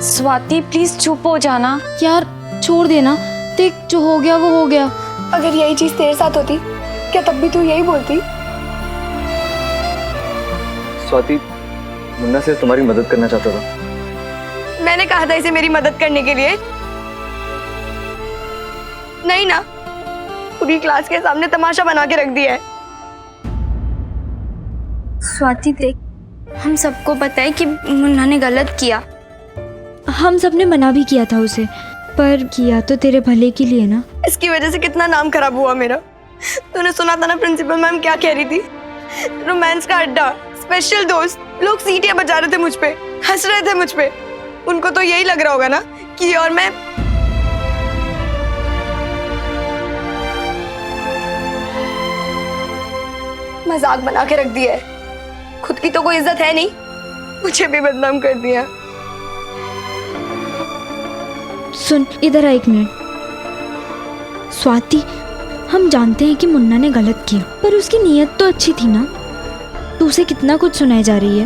Swati please चुप हो जाना। यार छोड़ देना, देख जो हो गया वो हो गया। अगर यही चीज तेरे साथ होती क्या तब भी तू यही बोलती? स्वाति, मुन्ना सिर्फ तुम्हारी मदद करना चाहता था। मैंने कहा था इसे मेरी मदद करने के लिए? नहीं ना, पूरी क्लास के सामने तमाशा बना के रख दिया है। स्वाति देख, हम सबको पता है कि मुन्ना ने गलत किया। हम सब ने मना भी किया था उसे, पर किया तो तेरे भले के लिए ना। इसकी वजह से कितना नाम खराब हुआ मेरा। तूने सुना था ना प्रिंसिपल मैम क्या कह रही थी? रोमांस का अड्डा, स्पेशल दोस्त, लोग सीटियां बजा रहे थे मुझ पे, हंस रहे थे मुझ पे। उनको तो यही लग रहा होगा ना कि और मैं मजाक बना के रख दिया है। खुद की तो कोई इज्जत है नहीं, मुझे भी बदनाम कर दिया। सुन इधर आ एक मिनट। स्वाति, हम जानते हैं कि मुन्ना ने गलत किया, पर उसकी नीयत तो अच्छी थी ना। तू उसे कितना कुछ सुनाई जा रही है,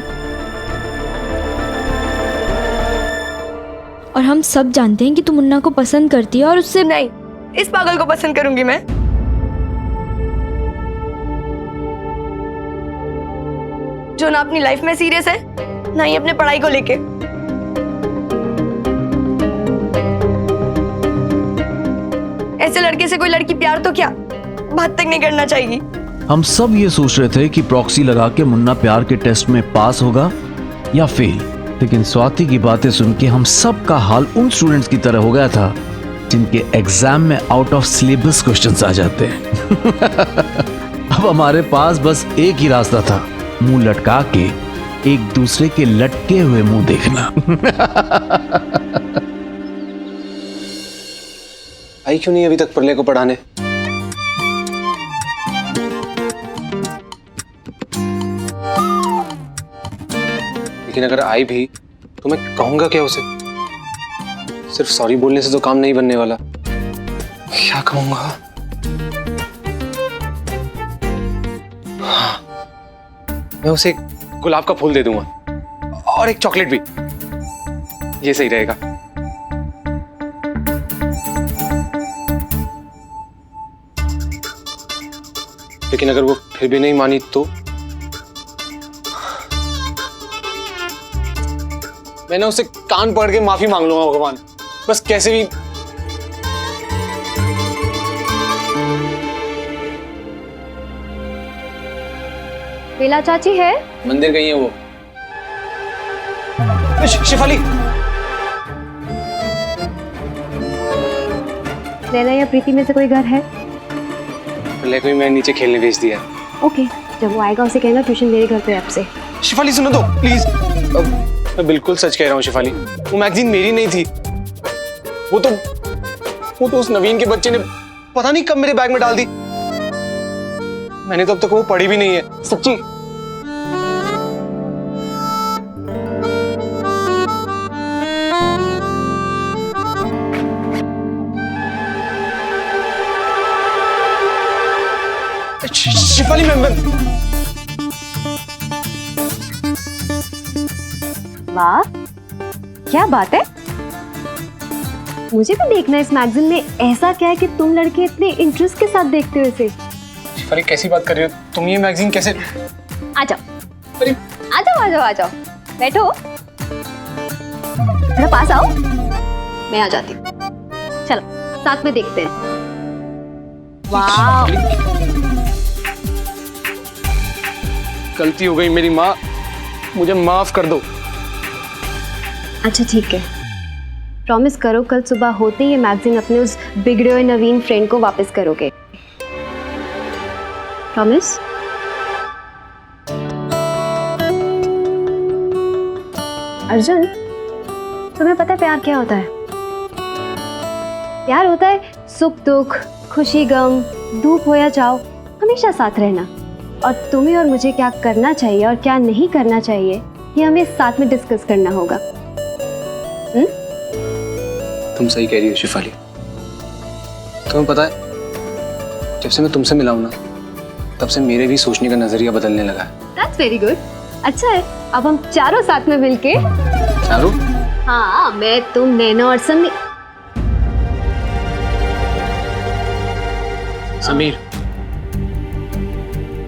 और हम सब जानते हैं कि तू मुन्ना को पसंद करती है और उससे नहीं, इस पागल को पसंद करूंगी मैं? जो ना अपनी लाइफ में सीरियस है ना ही अपने पढ़ाई को लेके। ऐसे लड़के से कोई लड़की प्यार तो क्या बात तक नहीं करना चाहिए। हम सब ये सोच रहे थे कि प्रॉक्सी लगा के मुन्ना प्यार के टेस्ट में पास होगा या फेल, लेकिन स्वाति की बातें सुन के हम सब का हाल उन स्टूडेंट्स की तरह हो गया था जिनके एग्जाम में आउट ऑफ सिलेबस क्वेश्चंस आ जाते हैं। अब हमारे पास बस एक ही रास्ता था, मुंह लटका के एक दूसरे के लटके हुए मुंह देखना। आई क्यों नहीं अभी तक प्रलय को पढ़ाने? लेकिन अगर आई भी तो मैं कहूंगा क्या उसे? सिर्फ सॉरी बोलने से तो काम नहीं बनने वाला। क्या कहूंगा? हाँ, मैं उसे एक गुलाब का फूल दे दूंगा और एक चॉकलेट भी। ये सही रहेगा। लेकिन अगर वो फिर भी नहीं मानी तो मैंने उससे कान पकड़ के माफी मांग लूंगा भगवान, बस कैसे भी। बेला चाची है? मंदिर गई है वो। शिफाली, नैना या प्रीति में से कोई घर है? प्रलय को ही मैं नीचे खेलने भेज दिया। ओके, जब वो आएगा उसे कहना ट्यूशन मेरे घर पे आपसे। शिफाली सुनो तो प्लीज। मैं बिल्कुल सच कह रहा हूँ शिफाली, वो मैगजीन मेरी नहीं थी। वो तो उस नवीन के बच्चे ने पता नहीं कब मेरे बैग में डाल दी। मैंने तो अब तक वो पढ़ी भी नहीं है, सच्ची। शिफाली मैं वाह, क्या बात है। मुझे भी देखना है इस मैगजीन में ऐसा क्या है कि तुम लड़के इतने इंटरेस्ट के साथ देखते हो इसे। शिफाली कैसी बात कर रही हो तुम? ये मैगजीन कैसे? आ जाओ, आ जाओ, आ जाओ, आ जाओ, बैठो, थोड़ा पास आओ, मैं आ जाती हूँ। चलो साथ में देखते हैं। वाह, गलती हो गई मेरी माँ, मुझे माफ कर दो। अच्छा ठीक है, प्रॉमिस करो कल सुबह होते ही ये मैगजीन अपने उस बिगड़े हुए नवीन फ्रेंड को वापस करोगे। प्रॉमिस? अर्जुन, तुम्हें पता है प्यार क्या होता है? प्यार होता है सुख दुख, खुशी गम, धूप हो या छाँव, हमेशा साथ रहना। और तुम्हें और मुझे क्या करना चाहिए और क्या नहीं करना चाहिए ये हमें साथ में डिस्कस करना होगा। तुम सही कह रही हो शिफाली। तुम्हें पता है जब से मैं तुमसे मिला हूं ना, तब से मेरे भी सोचने का नजरिया बदलने लगा है। That's very good। अच्छा है, अब हम चारों साथ में मिलके। चारों? हाँ, मैं, तुम, नैना और समीर। समीर,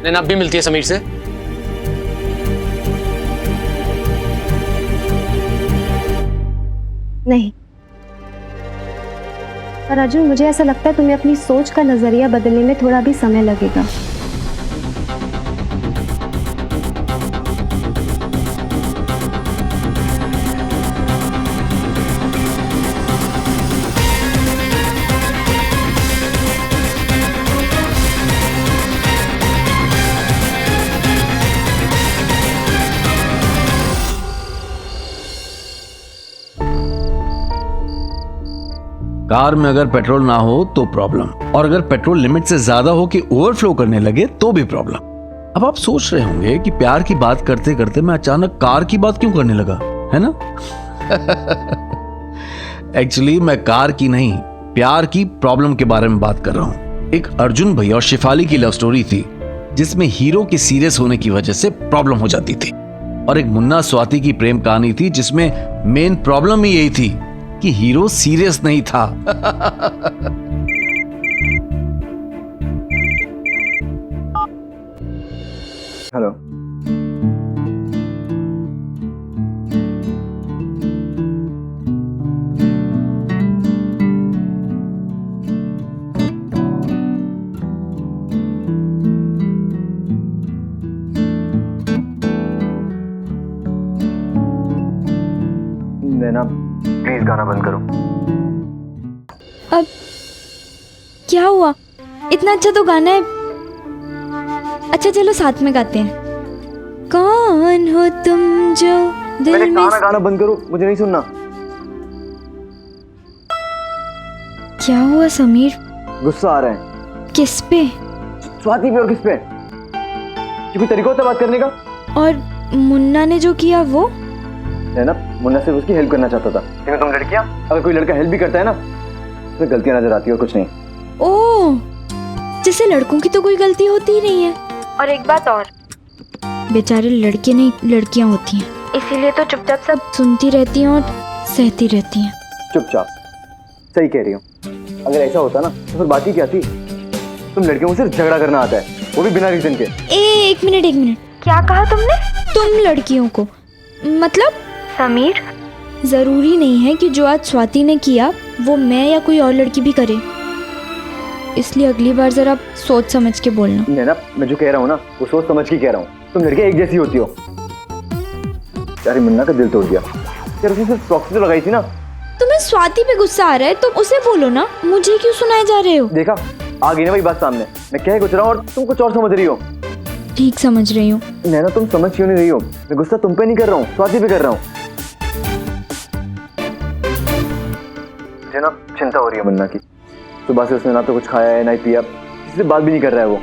नैना अब भी मिलती है समीर से? नहीं, पर अर्जुन मुझे ऐसा लगता है तुम्हें अपनी सोच का नजरिया बदलने में थोड़ा भी समय लगेगा। कार में अगर पेट्रोल ना हो तो प्रॉब्लम, और अगर पेट्रोल लिमिट से ज्यादा हो कि ओवरफ्लो करने लगे तो भी प्रॉब्लम। अब आप सोच रहे होंगे कि प्यार की बात करते करते मैं अचानक कार की बात क्यों करने लगा, है ना? एक्चुअली मैं कार की नहीं, प्यार की प्रॉब्लम के बारे में बात कर रहा हूं। एक अर्जुन भैया और शिफाली की लव स्टोरी थी जिसमें हीरो के सीरियस होने की वजह से प्रॉब्लम हो जाती थी, और एक मुन्ना स्वाति की प्रेम कहानी थी जिसमें मेन प्रॉब्लम ही यही थी कि हीरो सीरियस नहीं था। हेलो। नैना, प्लीज गाना बंद करो। अब क्या हुआ? इतना अच्छा तो गाना है। अच्छा चलो साथ में गाते हैं। कौन हो तुम जो दिल मैंने में। कहा ना गाना बंद करो, मुझे नहीं सुनना। क्या हुआ समीर? गुस्सा आ रहा है। किस पे? स्वाति पे और किस पे? क्योंकि तरीका होता है बात करने का। और मुन्ना ने जो किया वो? है ना, मुन्ना सिर्फ उसकी हेल्प करना चाहता था, लेकिन तुम लड़कियां, अगर कोई लड़का हेल्प भी करता है ना, उसमें गलतियां नजर आती है और कुछ नहीं। ओह, जैसे लड़कों की तो कोई गलती होती ही नहीं है। और एक बात और, बेचारे लड़के नहीं लड़कियां होती हैं, इसीलिए तो चुपचाप सब सुनती रहती हैं और सहती रहती हैं। चुपचाप, सही कह रही हो। अगर ऐसा होता ना तो फिर बात ही क्या थी? तुम लड़कियों को सिर्फ झगड़ा करना आता है, वो भी बिना रीजन के। एक मिनट, क्या कहा तुमने? तुम लड़कियों को मतलब? समीर, जरूरी नहीं है कि जो आज स्वाति ने किया वो मैं या कोई और लड़की भी करे, इसलिए अगली बार जरा सोच समझ के बोलना। नैना, मैं जो कह रहा हूँ ना वो सोच समझ के कह रहा हूँ। तुम लड़कियां एक जैसी होती हो। यार मुन्ना का दिल तोड़ दिया यार, उसने सिर्फ प्रॉक्सी तो लगाई थी ना। तुम्हें स्वाति पे गुस्सा आ रहा है तो उसे बोलो ना, मुझे क्यों सुनाए जा रहे हो? देखा, आ गई ना वही बात सामने। मैं कह कुछ रहा हूँ और तुम कुछ और समझ रही हो। ठीक समझ रही हूँ। नैना, तुम समझ क्यों नहीं रही हो? मैं गुस्सा तुम पे नहीं कर रहा हूँ, स्वाति पे कर रहा हूँ। मुझे ना चिंता हो रही है मुन्ना की। सुबह से उसने ना तो कुछ खाया है ना ही पिया, किसी से बात भी नहीं कर रहा है वो।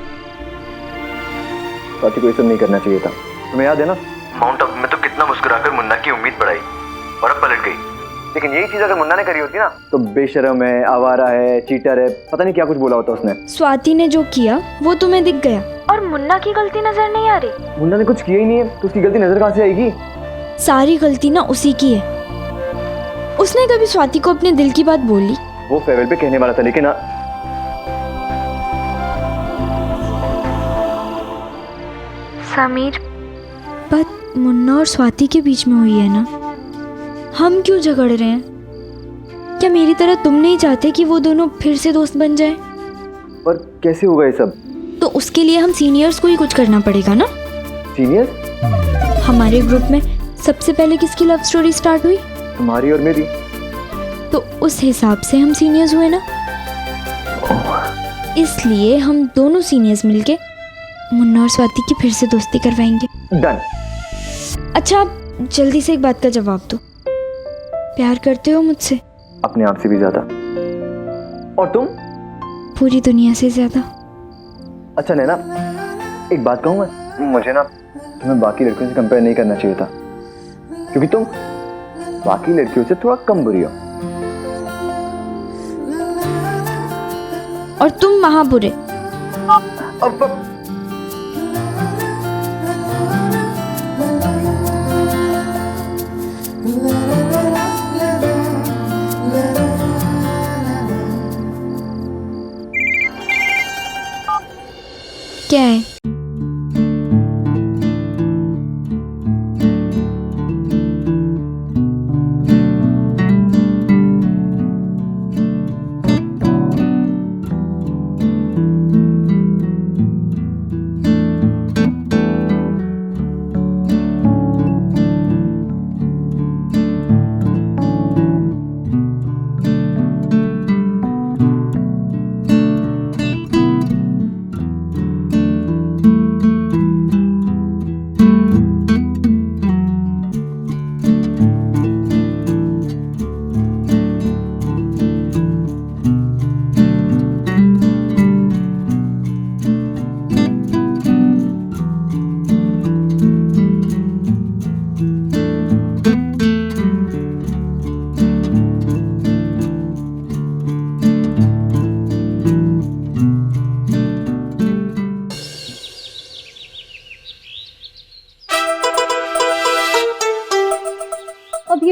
स्वाति को ये सब नहीं करना चाहिए था। तुम्हें याद है ना, माउंट आबू में तो कितना मुस्कुराकर मुन्ना की उम्मीद बढ़ाई और अब पलट गई। लेकिन यही चीज अगर मुन्ना ने करी होती ना तो बेशर्म है, आवारा है, चीटर है, पता नहीं क्या कुछ बोला होता उसने। स्वाति ने जो किया वो तुम्हें दिख गया और मुन्ना की गलती नजर नहीं आ रही? मुन्ना ने कुछ किया ही नहीं है तो उसकी गलती नजर कहाँ से आएगी? सारी गलती ना उसी की है। उसने कभी स्वाति को अपने दिल की बात बोली? वो फेयरवेल पे कहने वाला था, लेकिन समीर, बात मुन्ना और स्वाति के बीच में हुई है ना, हम क्यों झगड़ रहे हैं? क्या मेरी तरह तुम नहीं चाहते कि वो दोनों फिर से दोस्त बन जाए? पर कैसे होगा ये सब? तो उसके लिए हम सीनियर्स को ही कुछ करना पड़ेगा ना। सीनियर? हमारे ग्रुप में सबसे पहले किसकी लव स्टोरी स्टार्ट हुई? तुम्हारी और मेरी। तो उस हिसाब से हम सीनियर्स हुए ना। इसलिए हम दोनों सीनियर्स मिलके मुन्ना और स्वाति की फिर से दोस्ती करवाएंगे। डन। अच्छा जल्दी से एक बात का जवाब दो, प्यार करते हो मुझसे? अपने आप से भी ज्यादा। और तुम? पूरी दुनिया से ज्यादा। अच्छा नैना, एक बात कहूँ मैं, मुझे ना तुम्हें बाकी लड़कियों से कंपेयर नहीं करना चाहिए था, क्योंकि तुम बाकी लड़कियों से थोड़ा कम बुरी हो। और तुम महाबुरे। अब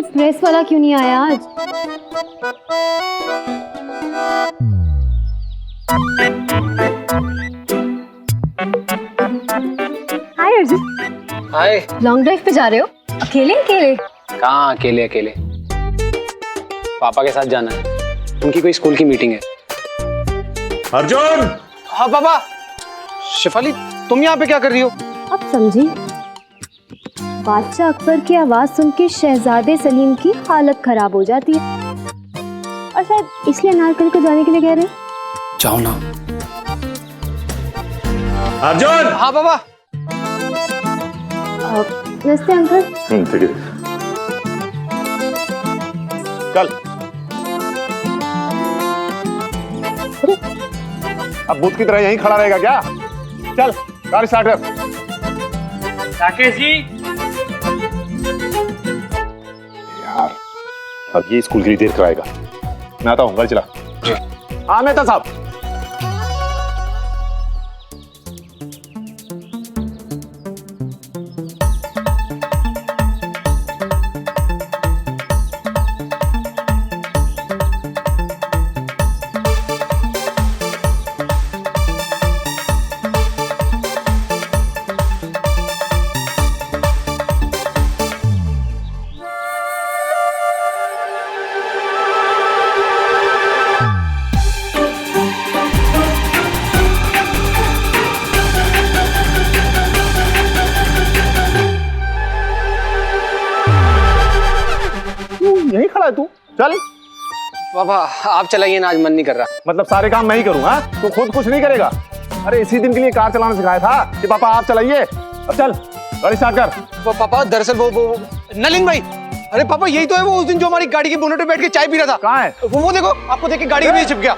ये प्रेस वाला क्यों नहीं आया आज? हाय अर्जुन, हाय। लॉन्ग ड्राइव पे जा रहे हो? अकेले अकेले? कहाँ अकेले अकेले, पापा के साथ जाना है, उनकी कोई स्कूल की मीटिंग है। अर्जुन! हाँ पापा। शिफाली तुम यहाँ पे क्या कर रही हो? अब समझी। बादशाह अकबर की आवाज सुन के शहजादे सलीम की हालत खराब हो जाती है और शायद इसलिए अनारकली को जाने के लिए कह रहे हैं। जाओ ना। अर्जुन! हाँ पापा। नमस्ते अंकल। ठीक है, चल। अब बुत की तरह यहीं खड़ा रहेगा क्या? चल गाड़ी स्टार्ट कर। राकेश जी। यार अब ये स्कूल के लिए देर कराएगा। मैं आता हूँ, गाड़ी चला। हाँ मेहता साहब। यहीं खड़ा है तू? चल। पापा आप चलाइए ना, आज मन नहीं कर रहा। मतलब सारे काम मैं ही करूँ? हाँ, तू खुद कुछ नहीं करेगा? अरे इसी दिन के लिए कार चलाना सिखाया था कि पापा आप चलाइए। अब चल गाड़ी स्टार्ट कर। पापा दरअसल वो नलिन भाई, अरे पापा यही तो है वो उस दिन जो हमारी गाड़ी के बोनट पे बैठ के चाय पी रहा था। कहाँ है वो देखो, आपको देख के गाड़ी के पीछे छिप गया।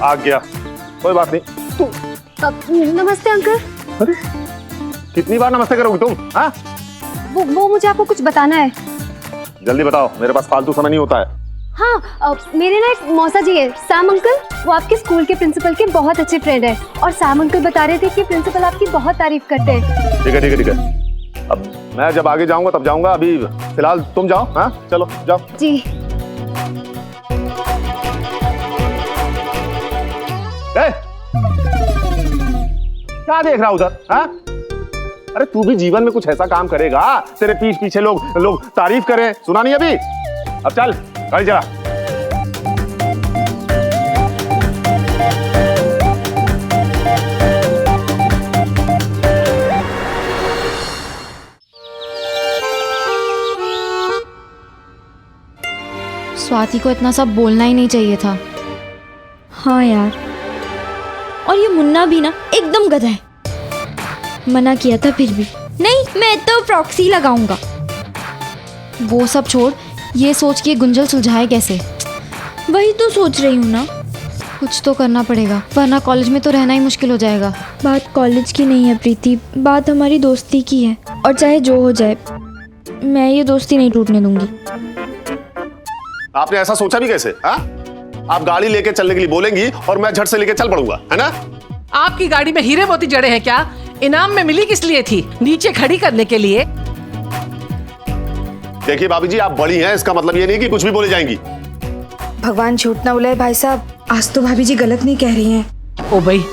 आ गया, कोई बात नहीं। तू नमस्ते अंकल। अरे कितनी बार नमस्ते करोगी तुम? हाँ, वो मुझे आपको कुछ बताना है। जल्दी बताओ, मेरे पास फालतू समय नहीं होता है। हाँ, मेरे ना एक मौसा जी है, सैम अंकल। वो आपके स्कूल के प्रिंसिपल के बहुत अच्छे फ्रेंड है और सैम अंकल बता रहे थे कि प्रिंसिपल आपकी बहुत तारीफ करते हैं। ठीक है ठीक है ठीक है, अब मैं जब आगे जाऊंगा तब जाऊंगा, अभी फिलहाल तुम जाओ। हाँ चलो जाओ। जी। क्या देख रहा उधर? हाँ, अरे तू भी जीवन में कुछ ऐसा काम करेगा तेरे पीछे लोग तारीफ करें, सुना नहीं अभी? अब चल गाड़ी चला। स्वाति को इतना सब बोलना ही नहीं चाहिए था। हाँ यार, और ये मुन्ना भी ना एकदम गधा है। मना किया था फिर भी नहीं, मैं तो प्रॉक्सी लगाऊंगा। वो सब छोड़, ये सोच के गुंजल सुलझाए कैसे? वही तो सोच रही हूँ ना, कुछ तो करना पड़ेगा वरना कॉलेज में तो रहना ही मुश्किल हो जाएगा। बात कॉलेज की नहीं है प्रीति, बात हमारी दोस्ती की है और चाहे जो हो जाए मैं ये दोस्ती नहीं टूटने दूंगी। आपने ऐसा सोचा भी कैसे? हाँ, आप गाड़ी लेके चलने के लिए बोलेंगी और मैं झट से लेके चल पड़ूंगा, है ना? आपकी गाड़ी में हीरे मोती जड़े हैं क्या? इनाम में मिली किस लिए थी? नीचे खड़ी करने के लिए? देखिए भाभी जी, आप बड़ी हैं, इसका मतलब ये नहीं कि कुछ भी बोले जाएंगी। भगवान झूठ ना बुलाए भाई साहब, आज तो भाभी जी गलत नहीं कह रही हैं। ओ भाई,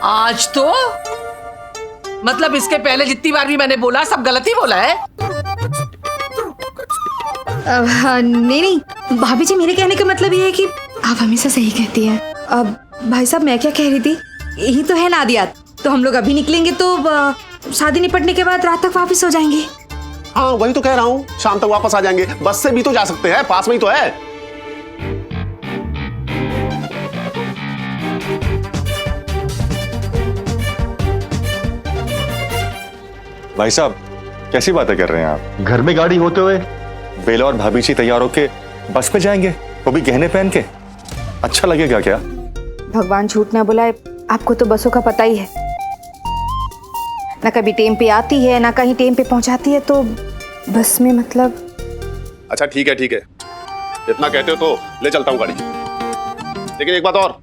आज तो मतलब इसके पहले जितनी बार भी मैंने बोला सब गलत ही बोला है। नहीं भाभी जी, मेरे कहने का मतलब ये है कि आप हमेशा सही कहती हैं। अब भाई साहब मैं क्या कह रही थी, यही तो है नादियात, तो हम लोग अभी निकलेंगे तो शादी निपटने के बाद रात तक वापस हो जाएंगे। हाँ वही तो कह रहा हूँ, शाम तक वापस आ जाएंगे। बस से भी तो जा सकते हैं, पास में ही तो है। भाई साहब कैसी बातें कर रहे हैं आप? घर में गाड़ी होते हुए बेला और भाभी जी तैयार होके बस पे जाएंगे, वो भी गहने पहन के। अच्छा लगेगा क्या? भगवान झूठ ना बुलाए, आपको तो बसों का पता ही है, ना कभी टाइम पे आती है ना कहीं टाइम पे पहुंचाती है, तो बस में मतलब। अच्छा ठीक है, इतना कहते हो तो ले चलता हूँ गाड़ी। लेकिन एक बात और,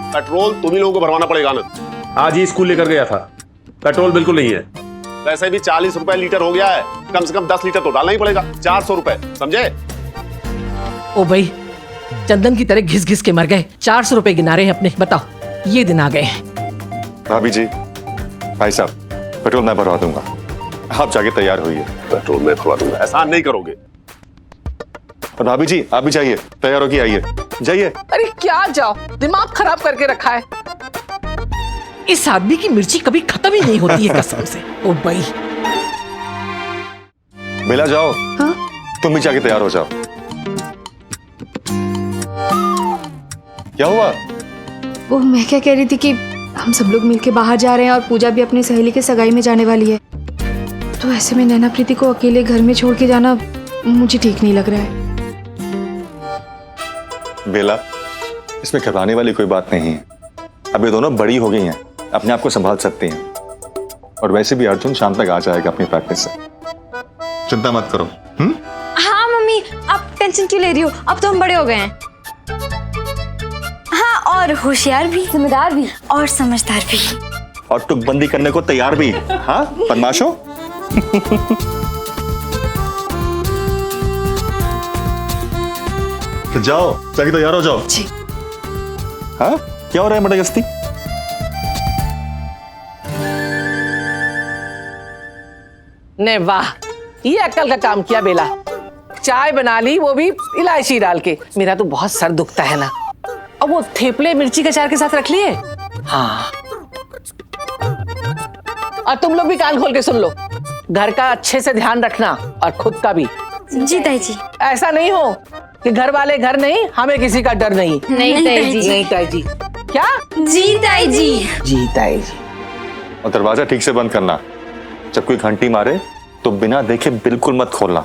पेट्रोल तुम ही लोगों को भरवाना पड़ेगा आनंद। आज ही स्कूल लेकर गया था, पेट्रोल बिल्कुल नहीं है। वैसे भी 40 रुपए लीटर हो गया है, कम से कम 10 लीटर तो डालना ही पड़ेगा। 400 रुपए, समझे? ओ भाई, चंदन की तरह घिस घिस के मर गए। 400 रुपए गिना रहे हैं अपने। बताओ, ये दिन आ गए हैं। भाभी जी, भाई साहब, पेट्रोल मैं भरवा दूंगा, आप जाके तैयार होइए। पेट्रोल मैं भरवा दूंगा, एहसान नहीं करोगे। और भाभी जी, आप भी जाइए, तैयार होके आइए, जाइए। अरे क्या जाओ, दिमाग खराब करके रखा है। इस आदमी की मिर्ची कभी खत्म ही नहीं होती है कसम से। ओ भाई, बेला जाओ। हाँ? तुम भी जाके तैयार हो जाओ। क्या हुआ? वो मैं क्या कह रही थी कि हम सब लोग मिलके बाहर जा रहे हैं और पूजा भी अपनी सहेली के सगाई में जाने वाली है, तो ऐसे में नैना प्रीति को अकेले घर में छोड़ के जाना मुझे ठीक नहीं लग रहा है। बेला, इसमें घबराने वाली कोई बात नहीं है। अब ये दोनों बड़ी हो गई हैं, अपने आप को संभाल सकती हैं। और वैसे भी अर्जुन शाम तक आ जाएगा अपनी प्रैक्टिस से, चिंता मत करो। हाँ मम्मी, आप टेंशन क्यों ले रही हो? अब तो हम बड़े हो गए हैं। हाँ, और होशियार भी, जिम्मेदार भी और समझदार भी, और टुकबंदी करने को तैयार भी। हाँ बदमाशो। तो जाओ, जाके तैयार हो जाओ। जी। हाँ, क्या हो रहा है मटगस्ती? ने वाह, ये अक्कल का काम किया बेला। चाय बना ली, वो भी इलायची डाल के। मेरा तो बहुत सर दुखता है ना। अब वो थेपले मिर्ची के अचार के साथ रख लिए। हाँ, और तुम लोग भी कान खोल के सुन लो, घर का अच्छे से ध्यान रखना और खुद का भी। जी ताई जी। ऐसा नहीं हो कि घर वाले घर नहीं, हमें किसी का डर नहीं। नहीं ताई जी। नहीं ताई जी। क्या? जी ताई जी। जी ताई जी। और दरवाजा ठीक से बंद करना। जब कोई घंटी मारे तो बिना देखे बिल्कुल मत खोलना।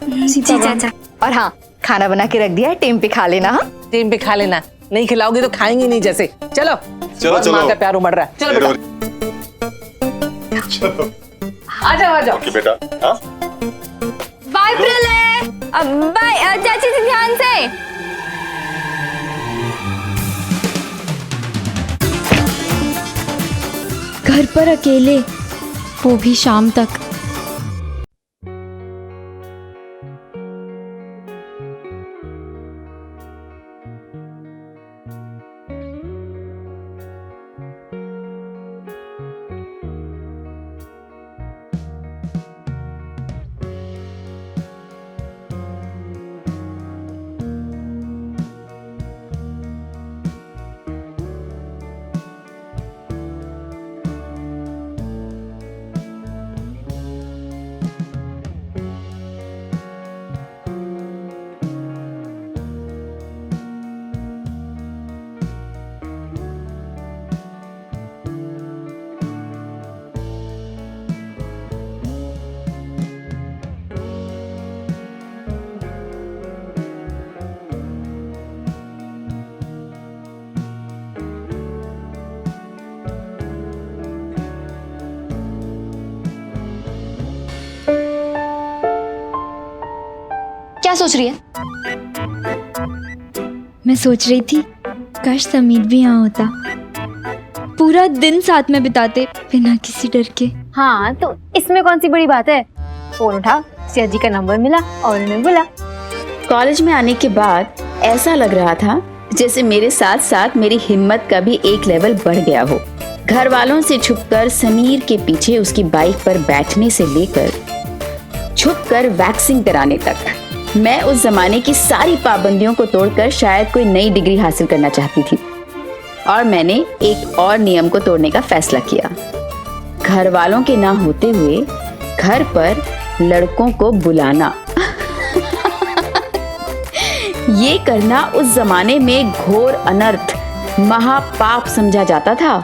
जी चाचा। और हाँ, खाना बना के रख दिया है, टाइम पे खा लेना। हाँ, टाइम पे खा लेना, नहीं खिलाओगे तो खाएंगे नहीं। जैसे चलो चलो चलो, माँ का प्यार उमड़ रहा है। चलो बेटा, चलो आ जाओ आ जाओ। बेटा। हाँ, बाय प्रलय। बाय चाची जी, ध्यान से। घर पर अकेले, वो भी शाम तक। क्या सोच रही है? मैं सोच रही थी काश समीर भी यहाँ होता, पूरा दिन साथ में बिताते बिना किसी डर के। हाँ, तो इसमें कौन सी बड़ी बात है? फोन उठा, सिया जी का नंबर मिला और उन्हें बुला। कॉलेज में आने के बाद ऐसा लग रहा था जैसे मेरे साथ साथ मेरी हिम्मत का भी एक लेवल बढ़ गया हो। घर वालों से छुपकर समीर के पीछे उसकी बाइक पर बैठने से लेकर छुपकर वैक्सिंग कराने तक, मैं उस जमाने की सारी पाबंदियों को तोड़कर शायद कोई नई डिग्री हासिल करना चाहती थी। और मैंने एक और नियम को तोड़ने का फैसला किया। घर वालों के ना होते हुए घर पर लड़कों को बुलाना। ये करना उस जमाने में घोर अनर्थ, महापाप समझा जाता था।